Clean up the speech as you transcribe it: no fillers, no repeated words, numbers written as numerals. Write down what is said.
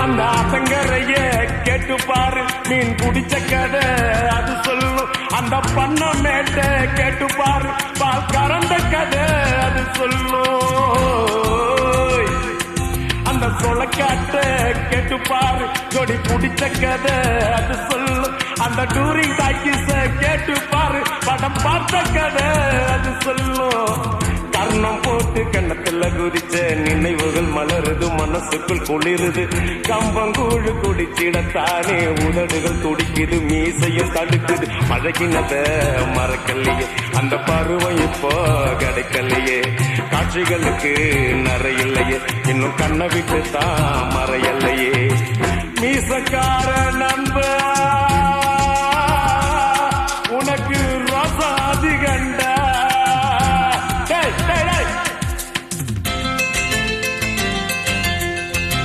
அந்த ஆத்தங்கரைய கேட்டு பாரு, மீன் குடிச்ச கதை அது சொல்லும். அந்த பண்ண மேட்ட கேட்டு பாரு, பால் கறந்த கதை அது சொல்லும். அந்த சொலக்காட்ட கேட்டு பாரு, ஜோடி பிடிச்ச கதை அது சொல்லும். அந்த டூரிங் டாக்கிஸ கேட்டு பாரு, படம் பார்த்த கதை அது சொல்லும். கர்ணம் போட்டு கண்ணத்துல குதிச்ச நினைவுகள் மலருது, மனசுக்குள் குளிருது. கம்பங்கூழு குடிச்சிடத்தானே உதடுகள் துடிக்குது, மீசையும் தடுக்குது. பழகினத மறக்கலையே, அந்த பருவம் இப்போ கிடைக்கலையே. காட்சிகளுக்கு நிறையில்லையே, இன்னும் கண்ணை விட்டு தான் மறையல்லையே. மீசக்கார நண்பர்